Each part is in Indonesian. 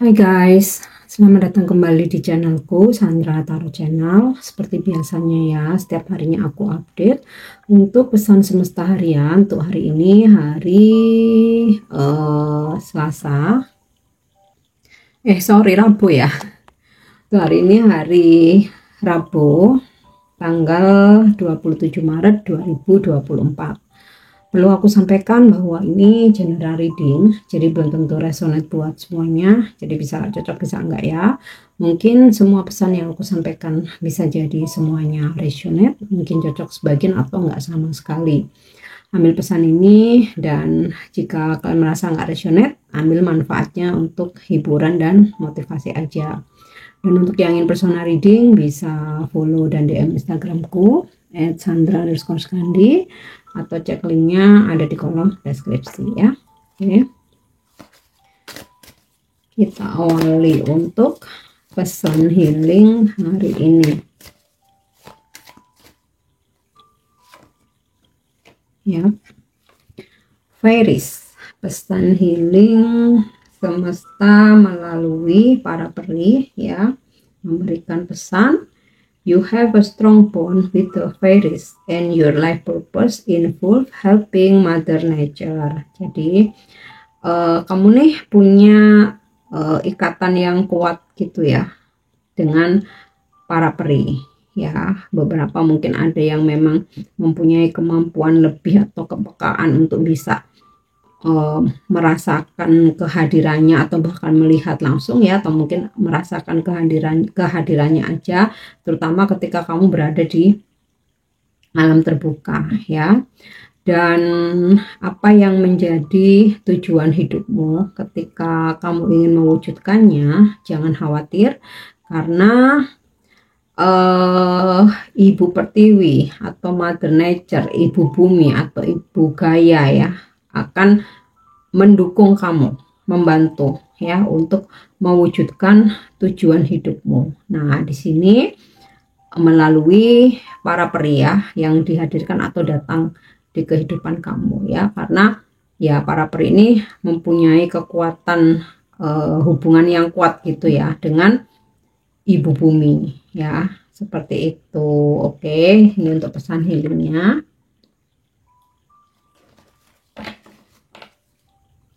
Hai guys, selamat datang kembali di channelku Sandra Tarot Channel. Seperti biasanya ya, setiap harinya aku update untuk pesan semesta harian. Untuk hari ini hari Selasa, Rabu ya. Untuk hari ini hari Rabu, tanggal 27 Maret 2024. Perlu aku sampaikan bahwa ini general reading, jadi belum tentu resonate buat semuanya, jadi bisa cocok bisa enggak ya. Mungkin semua pesan yang aku sampaikan bisa jadi semuanya resonate, mungkin cocok sebagian atau enggak sama sekali. Ambil pesan ini, dan jika kalian merasa enggak resonate, ambil manfaatnya untuk hiburan dan motivasi aja. Dan untuk yang ingin personal reading bisa follow dan DM Instagramku @sandra_skandi, atau cek linknya ada di kolom deskripsi ya. Oke, kita awali untuk pesan healing hari ini ya. Fairies, pesan healing semesta melalui para peri ya, memberikan pesan. You have a strong bond with the fairies and your life purpose involve helping Mother Nature. Jadi kamu nih punya ikatan yang kuat gitu ya dengan para peri ya. Beberapa mungkin ada yang memang mempunyai kemampuan lebih atau kepekaan untuk bisa merasakan kehadirannya atau bahkan melihat langsung ya, atau mungkin merasakan kehadirannya aja, terutama ketika kamu berada di alam terbuka ya. Dan apa yang menjadi tujuan hidupmu ketika kamu ingin mewujudkannya, jangan khawatir, karena Ibu Pertiwi atau Mother Nature, Ibu Bumi atau Ibu Gaia ya, akan mendukung kamu, membantu ya untuk mewujudkan tujuan hidupmu. Nah, di sini melalui para pria yang dihadirkan atau datang di kehidupan kamu ya, karena ya para peri ini mempunyai kekuatan hubungan yang kuat gitu ya dengan Ibu Bumi ya, seperti itu. Oke, ini untuk pesan healingnya.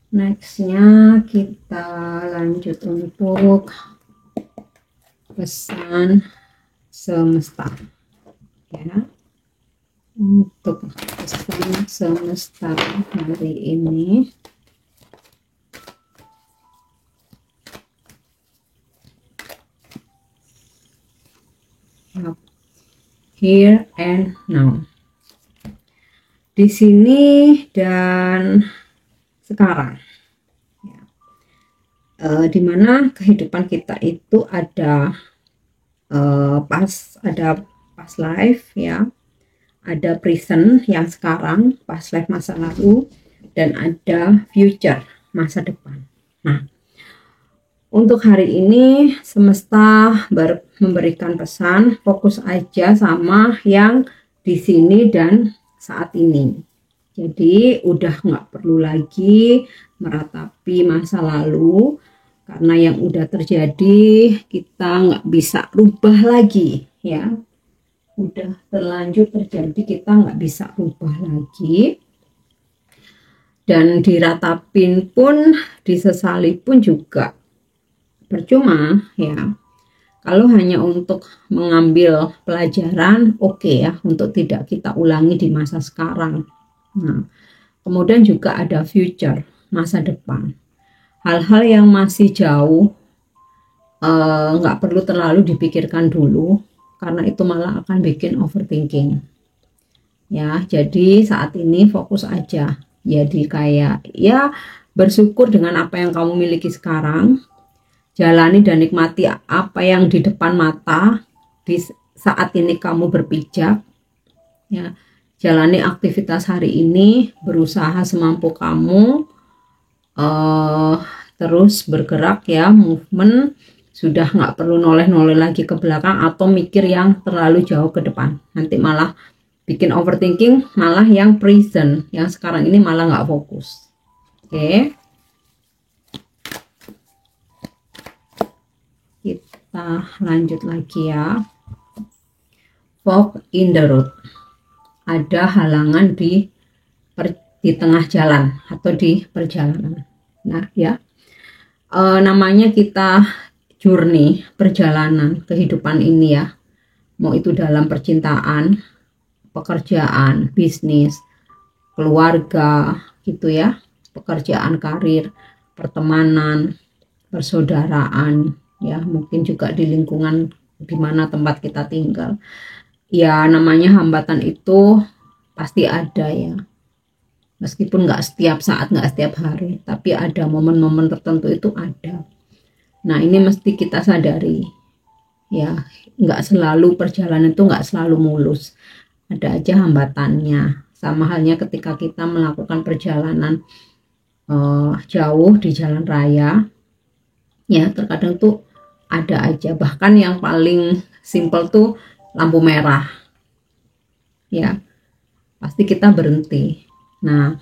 Nextnya kita lanjut untuk pesan semesta ya. Untuk pesan semesta hari ini, here and now, di sini dan sekarang ya. Dimana kehidupan kita itu ada past life ya, ada present yang sekarang, past life masa lalu, dan ada future masa depan. Nah, untuk hari ini semesta memberikan pesan, fokus aja sama yang di sini dan saat ini. Jadi udah nggak perlu lagi meratapi masa lalu, karena yang udah terjadi kita nggak bisa rubah lagi ya. Udah terlanjur terjadi, kita nggak bisa rubah lagi. Dan diratapin pun, disesali pun juga percuma ya. Kalau hanya untuk mengambil pelajaran, oke ya, untuk tidak kita ulangi di masa sekarang. Nah, kemudian juga ada future, masa depan. Hal-hal yang masih jauh nggak perlu terlalu dipikirkan dulu, karena itu malah akan bikin overthinking. Ya, jadi saat ini fokus aja. Jadi kayak ya bersyukur dengan apa yang kamu miliki sekarang. Jalani dan nikmati apa yang di depan mata di saat ini kamu berpijak. Ya. Jalani aktivitas hari ini, berusaha semampu kamu, terus bergerak ya, movement. Sudah nggak perlu noleh-noleh lagi ke belakang atau mikir yang terlalu jauh ke depan, nanti malah bikin overthinking. Malah yang present, yang sekarang ini malah nggak fokus. Oke. kita lanjut lagi ya. Fork in the road, ada halangan di tengah jalan atau di perjalanan. Nah ya, namanya kita journey, perjalanan kehidupan ini ya, mau itu dalam percintaan, pekerjaan, bisnis, keluarga gitu ya, pekerjaan, karir, pertemanan, persaudaraan ya, mungkin juga di lingkungan di mana tempat kita tinggal ya. Namanya hambatan itu pasti ada ya, meskipun nggak setiap saat, nggak setiap hari, tapi ada momen-momen tertentu itu ada. Nah ini mesti kita sadari ya, nggak selalu perjalanan itu nggak selalu mulus, ada aja hambatannya. Sama halnya ketika kita melakukan perjalanan jauh di jalan raya ya, terkadang tuh ada aja, bahkan yang paling simple tuh lampu merah ya, pasti kita berhenti. Nah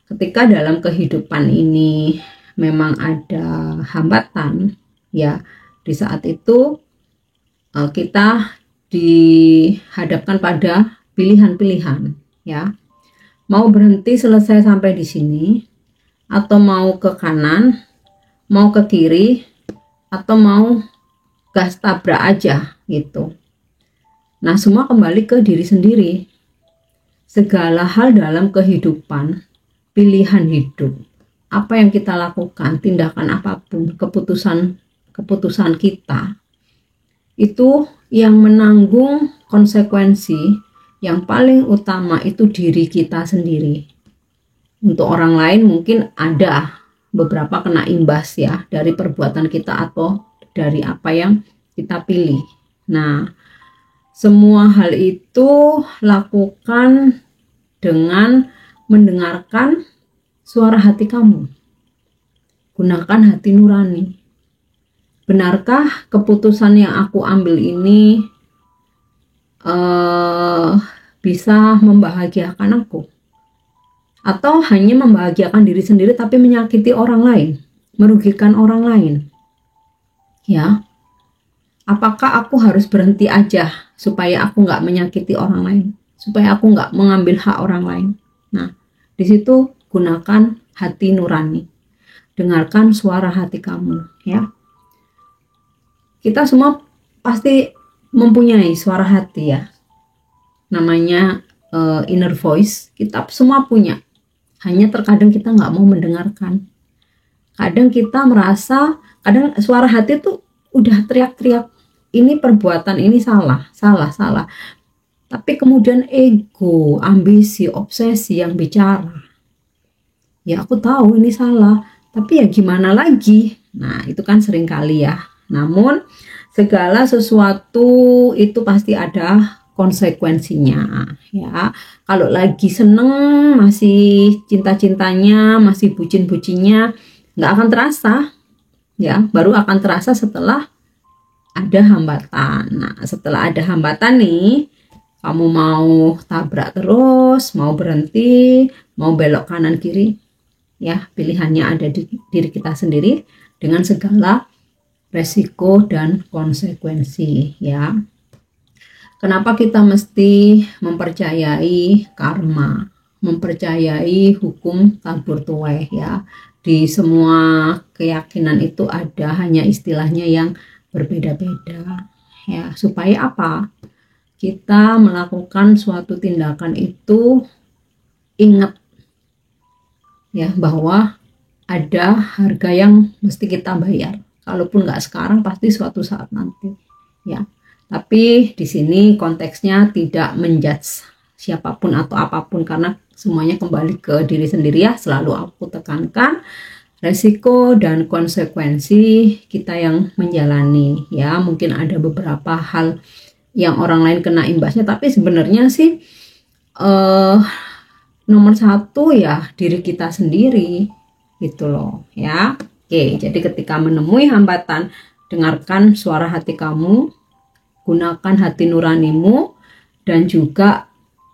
ketika dalam kehidupan ini memang ada hambatan ya, di saat itu kita dihadapkan pada pilihan-pilihan ya, mau berhenti selesai sampai di sini, atau mau ke kanan, mau ke kiri, atau mau gas tabrak aja gitu. Nah semua kembali ke diri sendiri. Segala hal dalam kehidupan, pilihan hidup, apa yang kita lakukan, tindakan apapun, keputusan kita, itu yang menanggung konsekuensi yang paling utama itu diri kita sendiri. Untuk orang lain mungkin ada beberapa kena imbas ya dari perbuatan kita atau dari apa yang kita pilih. Nah semua hal itu lakukan dengan mendengarkan suara hati kamu. Gunakan hati nurani. Benarkah keputusan yang aku ambil ini bisa membahagiakan aku? Atau hanya membahagiakan diri sendiri tapi menyakiti orang lain, merugikan orang lain? Ya, apakah aku harus berhenti aja supaya aku nggak menyakiti orang lain, supaya aku nggak mengambil hak orang lain? Nah, di situ gunakan hati nurani, dengarkan suara hati kamu ya. Kita semua pasti mempunyai suara hati ya, namanya inner voice, kita semua punya. Hanya terkadang kita nggak mau mendengarkan. Kadang kita merasa, kadang suara hati tuh udah teriak-teriak, ini perbuatan ini salah. Tapi kemudian ego, ambisi, obsesi yang bicara. Ya aku tahu ini salah, tapi ya gimana lagi? Nah itu kan sering kali ya. Namun segala sesuatu itu pasti ada konsekuensinya ya. Kalau lagi seneng, masih cinta-cintanya, masih bucin-bucinnya, nggak akan terasa ya, baru akan terasa setelah ada hambatan. Nah setelah ada hambatan nih, kamu mau tabrak terus, mau berhenti, mau belok kanan kiri ya, pilihannya ada di diri kita sendiri dengan segala resiko dan konsekuensi ya. Kenapa kita mesti mempercayai karma, mempercayai hukum tabur tuai ya? Di semua keyakinan itu ada, hanya istilahnya yang berbeda-beda ya. Supaya apa? Kita melakukan suatu tindakan itu ingat ya bahwa ada harga yang mesti kita bayar. Kalaupun nggak sekarang, pasti suatu saat nanti ya. Tapi di sini konteksnya tidak menjudge siapapun atau apapun, karena semuanya kembali ke diri sendiri ya. Selalu aku tekankan resiko dan konsekuensi kita yang menjalani ya. Mungkin ada beberapa hal yang orang lain kena imbasnya, tapi sebenarnya sih nomor satu ya diri kita sendiri gitu loh ya. Oke, jadi ketika menemui hambatan, dengarkan suara hati kamu, gunakan hati nuranimu, dan juga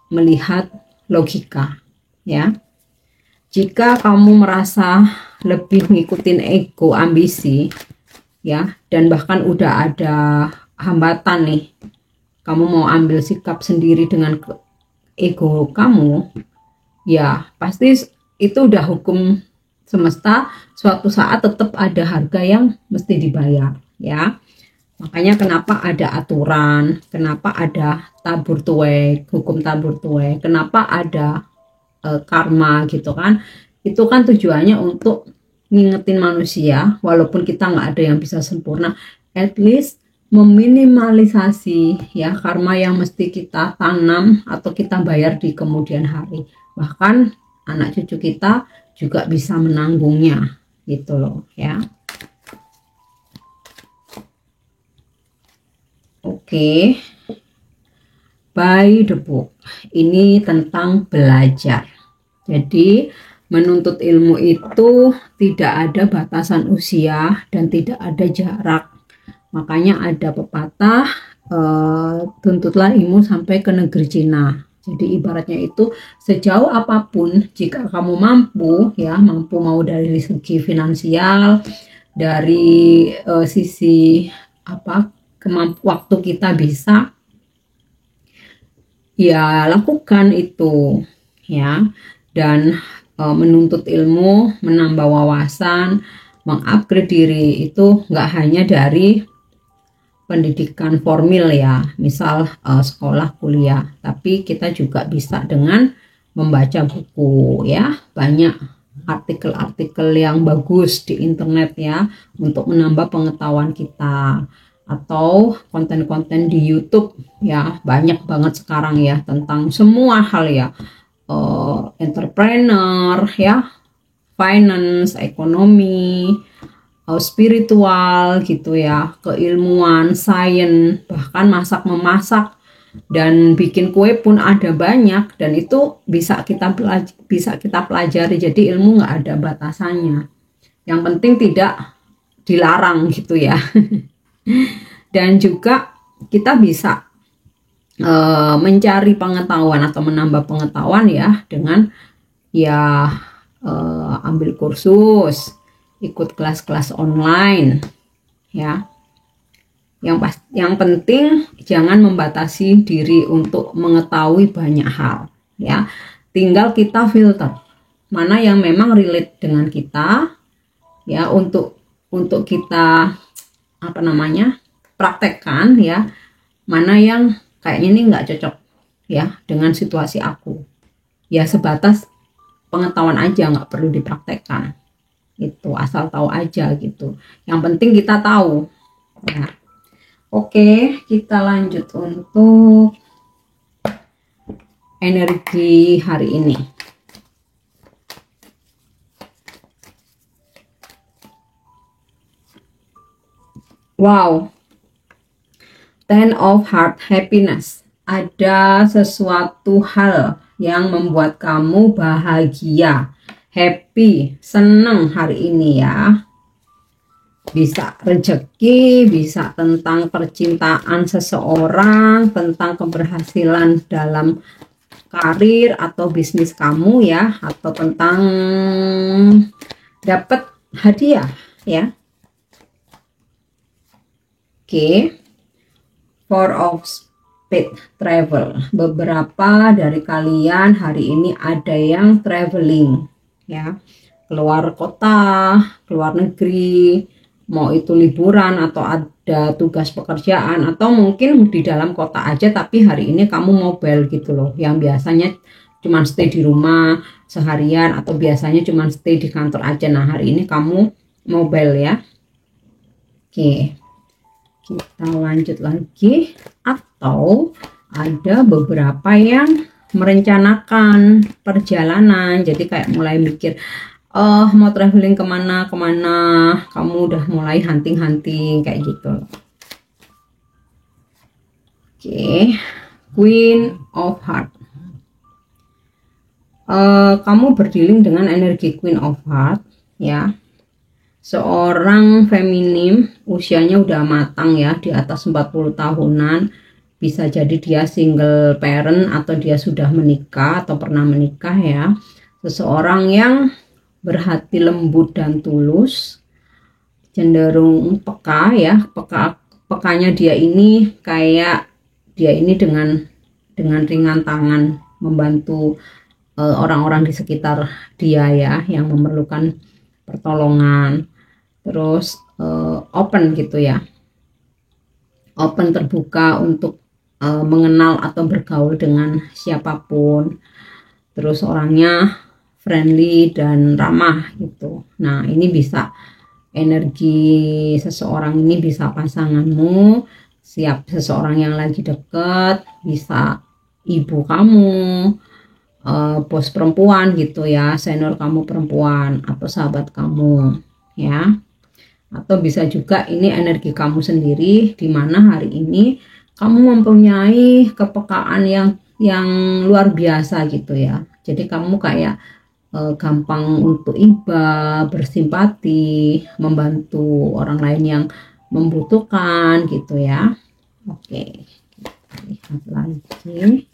melihat logika ya. Jika kamu merasa lebih ngikutin ego, ambisi ya, dan bahkan udah ada hambatan nih, kamu mau ambil sikap sendiri dengan ego kamu, ya pasti itu udah hukum semesta, suatu saat tetap ada harga yang mesti dibayar ya. Makanya kenapa ada aturan, kenapa ada tabur tuai, hukum tabur tuai, kenapa ada karma gitu kan. Itu kan tujuannya untuk ngingetin manusia, walaupun kita nggak ada yang bisa sempurna, at least meminimalisasi ya karma yang mesti kita tanam atau kita bayar di kemudian hari. Bahkan anak cucu kita juga bisa menanggungnya gitu loh ya. Oke, by the book ini tentang belajar. Jadi menuntut ilmu itu tidak ada batasan usia dan tidak ada jarak. Makanya ada pepatah, tuntutlah ilmu sampai ke negeri Cina. Jadi ibaratnya itu sejauh apapun jika kamu mampu ya, mampu mau dari segi finansial, dari sisi waktu kita bisa, ya lakukan itu ya. Dan menuntut ilmu, menambah wawasan, mengupgrade diri itu nggak hanya dari pendidikan formal ya, misal sekolah, kuliah, tapi kita juga bisa dengan membaca buku ya. Banyak artikel-artikel yang bagus di internet ya untuk menambah pengetahuan kita, atau konten-konten di YouTube ya, banyak banget sekarang ya tentang semua hal ya, entrepreneur ya, finance, ekonomi, spiritual gitu ya, keilmuan, sains, bahkan masak memasak dan bikin kue pun ada banyak, dan itu bisa kita pelajari. Jadi ilmu nggak ada batasannya, yang penting tidak dilarang gitu ya. Dan juga kita bisa mencari pengetahuan atau menambah pengetahuan ya dengan ya ambil kursus, ikut kelas-kelas online ya. Yang penting jangan membatasi diri untuk mengetahui banyak hal ya. Tinggal kita filter mana yang memang relate dengan kita ya, untuk kita praktekkan ya, mana yang kayaknya ini nggak cocok ya dengan situasi aku. Ya sebatas pengetahuan aja, nggak perlu dipraktekkan. Itu asal tahu aja gitu. Yang penting kita tahu. Ya. Oke, kita lanjut untuk energi hari ini. Wow. Ten of Heart, happiness. Ada sesuatu hal yang membuat kamu bahagia, happy, senang hari ini ya. Bisa rezeki, bisa tentang percintaan seseorang, tentang keberhasilan dalam karir atau bisnis kamu ya, atau tentang dapat hadiah ya. Oke. Four of Spades, travel. Beberapa dari kalian hari ini ada yang traveling ya, keluar kota, keluar negeri, mau itu liburan atau ada tugas pekerjaan, atau mungkin di dalam kota aja tapi hari ini kamu mobile gitu loh, yang biasanya cuma stay di rumah seharian atau biasanya cuma stay di kantor aja. Nah hari ini kamu mobile ya. Oke, kita lanjut lagi. Atau ada beberapa yang merencanakan perjalanan, jadi kayak mulai mikir mau traveling kemana, kamu udah mulai hunting kayak gitu. Oke, Queen of Heart. Kamu berdealing dengan energi Queen of Heart ya. Seorang feminim, usianya udah matang ya, di atas 40 tahunan. Bisa jadi dia single parent atau dia sudah menikah atau pernah menikah ya. Seseorang yang berhati lembut dan tulus. cenderung peka ya, pekanya dia ini kayak dia ini dengan ringan tangan membantu orang-orang di sekitar dia ya yang memerlukan pertolongan. Terus open gitu ya, open, terbuka untuk mengenal atau bergaul dengan siapapun. Terus orangnya friendly dan ramah gitu. Nah, ini bisa energi seseorang ini bisa pasanganmu, siap seseorang yang lagi deket, bisa ibu kamu, bos perempuan gitu ya, senior kamu perempuan, atau sahabat kamu ya. Atau bisa juga ini energi kamu sendiri, di mana hari ini kamu mempunyai kepekaan yang luar biasa gitu ya. Jadi kamu kayak gampang untuk iba, bersimpati, membantu orang lain yang membutuhkan gitu ya. Oke, kita lihat lagi.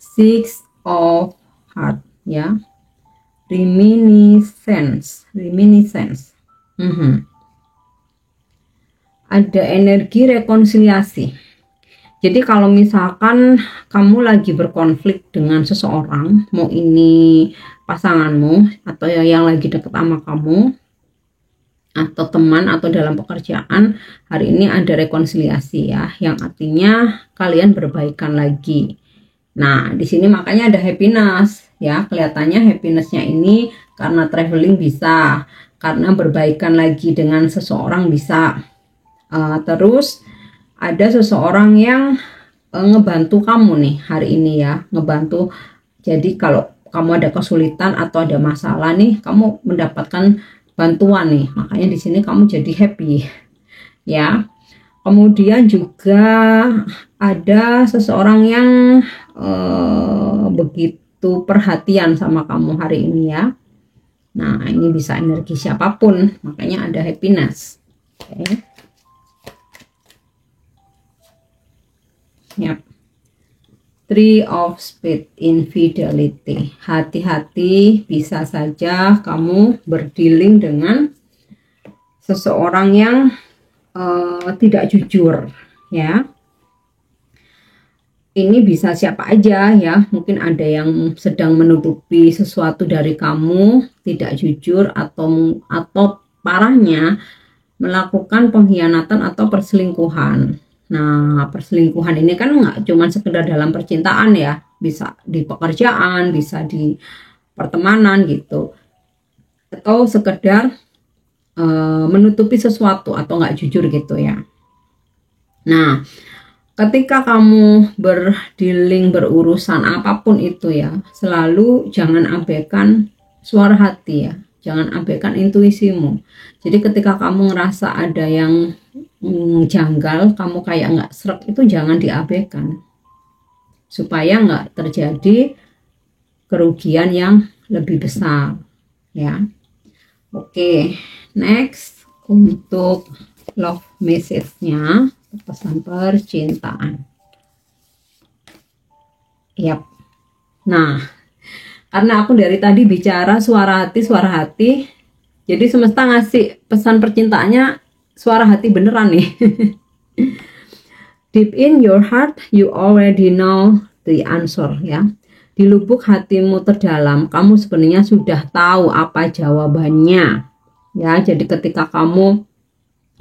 Six of Heart ya, reminiscence. Ada energi rekonsiliasi. Jadi kalau misalkan kamu lagi berkonflik dengan seseorang, mau ini pasanganmu atau yang lagi deket sama kamu, atau teman, atau dalam pekerjaan, hari ini ada rekonsiliasi ya, yang artinya kalian berbaikan lagi. Nah, di sini makanya ada happiness ya, kelihatannya happinessnya ini karena traveling bisa, karena berbaikan lagi dengan seseorang bisa. Terus ada seseorang yang ngebantu kamu nih hari ini ya, ngebantu. Jadi kalau kamu ada kesulitan atau ada masalah nih, kamu mendapatkan bantuan nih, makanya di sini kamu jadi happy ya. Kemudian juga ada seseorang yang begitu perhatian sama kamu hari ini ya. Nah, ini bisa energi siapapun, makanya ada happiness. Oke. Yap. Three of Spades, infidelity. Hati-hati, bisa saja kamu berdealing dengan seseorang yang tidak jujur ya. Ini bisa siapa aja ya, mungkin ada yang sedang menutupi sesuatu dari kamu, tidak jujur, atau parahnya melakukan pengkhianatan atau perselingkuhan. Nah, perselingkuhan ini kan nggak cuma sekedar dalam percintaan ya, bisa di pekerjaan, bisa di pertemanan gitu, atau sekedar menutupi sesuatu atau nggak jujur gitu ya. Nah, ketika kamu berdealing, berurusan apapun itu ya, selalu jangan abaikan suara hati ya, jangan abaikan intuisimu. Jadi ketika kamu ngerasa ada yang janggal, kamu kayak nggak srek, itu jangan diabaikan, supaya nggak terjadi kerugian yang lebih besar ya. Oke, next untuk love message-nya, pesan percintaan. Yap. Nah, karena aku dari tadi bicara suara hati, jadi semesta ngasih pesan percintaannya suara hati beneran nih. Deep in your heart, you already know the answer ya. Di lubuk hatimu terdalam, kamu sebenarnya sudah tahu apa jawabannya. Ya, jadi ketika kamu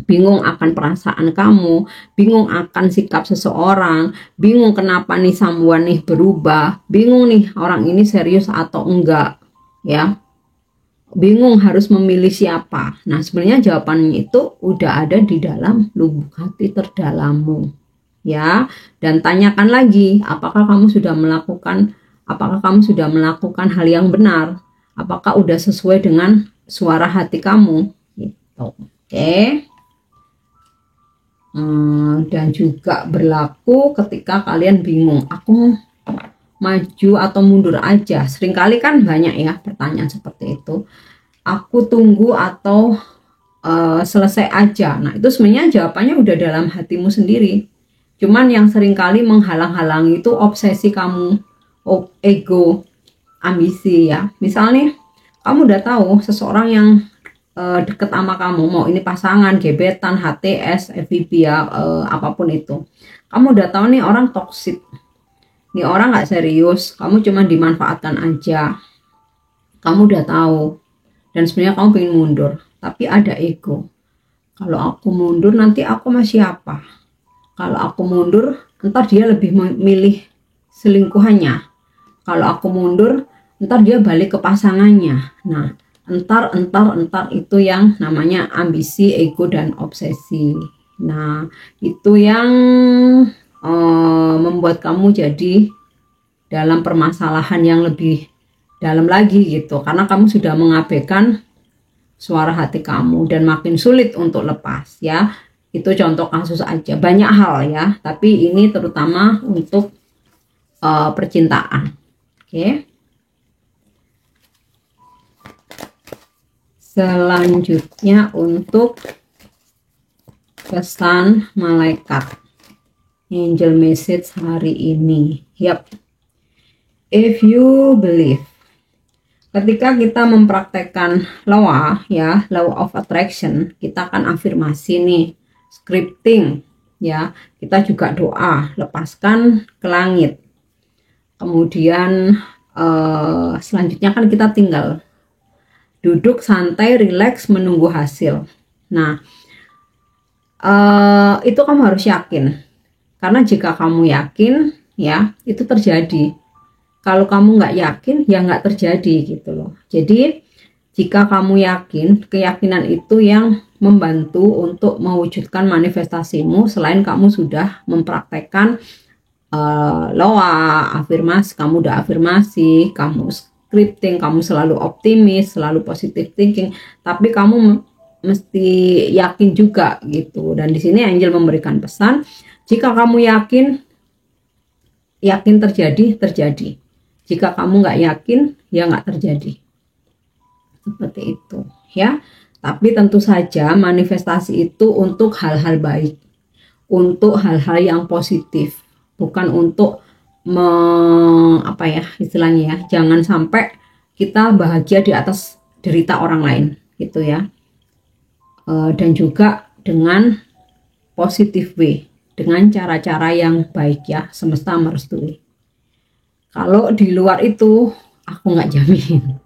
bingung akan perasaan kamu, bingung akan sikap seseorang, bingung kenapa nih someone nih berubah, bingung nih orang ini serius atau enggak, ya, bingung harus memilih siapa. Nah, sebenarnya jawabannya itu udah ada di dalam lubuk hati terdalammu, ya. Dan tanyakan lagi, apakah kamu sudah melakukan hal yang benar? Apakah udah sesuai dengan suara hati kamu? Gitu. Oke. Dan juga berlaku ketika kalian bingung, aku maju atau mundur aja. Seringkali kan banyak ya pertanyaan seperti itu. Aku tunggu atau selesai aja. Nah, itu sebenarnya jawabannya udah dalam hatimu sendiri. Cuman yang seringkali menghalang-halangi itu obsesi kamu, ego, ambisi ya. Misalnya kamu udah tahu seseorang yang deket sama kamu, mau ini pasangan, gebetan, HTS, FVP ya, apapun itu, kamu udah tahu nih orang toksik, nih orang nggak serius, kamu cuma dimanfaatkan aja, kamu udah tahu, dan sebenarnya kamu pengen mundur, tapi ada ego. Kalau aku mundur nanti aku masih apa? Kalau aku mundur, ntar dia lebih memilih selingkuhannya. Kalau aku mundur, ntar dia balik ke pasangannya. Nah, entar itu yang namanya ambisi, ego, dan obsesi. Nah, itu yang membuat kamu jadi dalam permasalahan yang lebih dalam lagi gitu, karena kamu sudah mengabaikan suara hati kamu dan makin sulit untuk lepas ya. Itu contoh kasus aja, banyak hal ya, tapi ini terutama untuk percintaan. Oke. Selanjutnya untuk pesan malaikat, angel message hari ini. Yap. If you believe, ketika kita mempraktekkan law ya, law of attraction, kita akan afirmasi nih, scripting ya, kita juga doa, lepaskan ke langit. Kemudian selanjutnya kan kita tinggal duduk santai, rileks, menunggu hasil. Nah, itu kamu harus yakin, karena jika kamu yakin ya, itu terjadi. Kalau kamu nggak yakin ya nggak terjadi gitu loh. Jadi jika kamu yakin, keyakinan itu yang membantu untuk mewujudkan manifestasimu. Selain kamu sudah mempraktekkan loa, afirmasi, kamu udah afirmasi, kamu scripting, kamu selalu optimis, selalu positive thinking, tapi kamu mesti yakin juga gitu. Dan di sini Angel memberikan pesan, jika kamu yakin terjadi. Jika kamu nggak yakin, ya nggak terjadi. Seperti itu ya. Tapi tentu saja manifestasi itu untuk hal-hal baik, untuk hal-hal yang positif, bukan untuk apa ya istilahnya ya, jangan sampai kita bahagia di atas derita orang lain gitu ya. Dan juga dengan positive way, dengan cara-cara yang baik ya, semesta merestui. Kalau di luar itu aku nggak jamin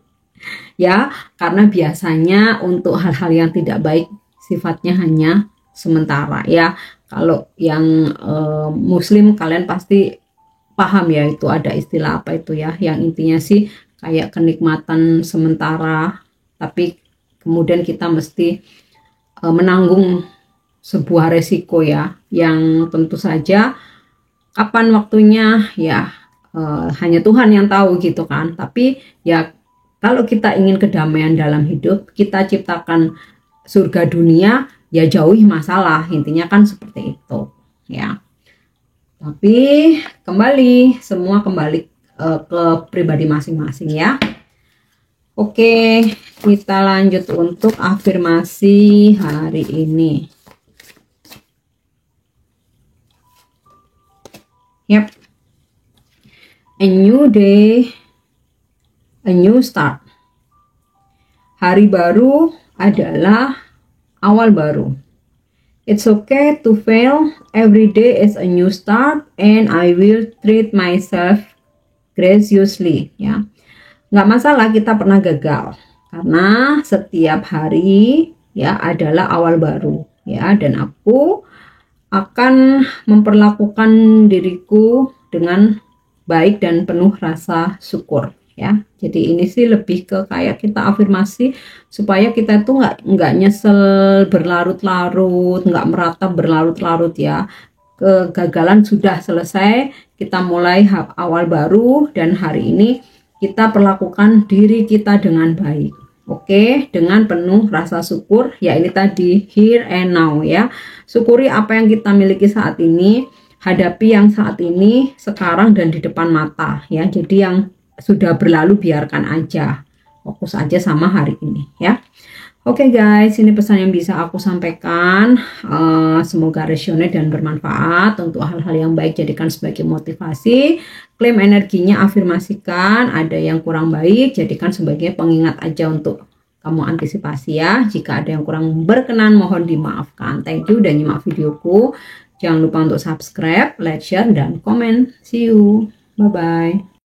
ya, karena biasanya untuk hal-hal yang tidak baik sifatnya hanya sementara ya. Kalau yang muslim kalian pasti paham ya, itu ada istilah apa itu ya, yang intinya sih kayak kenikmatan sementara, tapi kemudian kita mesti menanggung sebuah resiko ya, yang tentu saja kapan waktunya ya hanya Tuhan yang tahu gitu kan. Tapi ya kalau kita ingin kedamaian dalam hidup, kita ciptakan surga dunia, ya jauhi masalah, intinya kan seperti itu ya. Tapi kembali, semua kembali ke pribadi masing-masing ya. Oke, kita lanjut untuk afirmasi hari ini. Yap. A new day, a new start. Hari baru adalah awal baru. It's okay to fail. Every day is a new start, and I will treat myself graciously. Ya, nggak masalah kita pernah gagal, karena setiap hari ya adalah awal baru ya. Dan aku akan memperlakukan diriku dengan baik dan penuh rasa syukur ya. Jadi ini sih lebih ke kayak kita afirmasi supaya kita tuh nggak nyesel berlarut-larut, nggak meratap berlarut-larut ya. Kegagalan sudah selesai, kita mulai awal baru, dan hari ini kita perlakukan diri kita dengan baik. Oke, dengan penuh rasa syukur ya, ini tadi here and now ya. Syukuri apa yang kita miliki saat ini, hadapi yang saat ini, sekarang dan di depan mata ya. Jadi yang sudah berlalu biarkan aja, fokus aja sama hari ini ya. Oke guys, ini pesan yang bisa aku sampaikan. Semoga resonate dan bermanfaat. Untuk hal-hal yang baik jadikan sebagai motivasi. Klaim energinya, afirmasikan. Ada yang kurang baik, jadikan sebagai pengingat aja untuk kamu antisipasi ya. Jika ada yang kurang berkenan, mohon dimaafkan. Thank you udah nyimak videoku. Jangan lupa untuk subscribe, like, share, dan komen. See you. Bye-bye.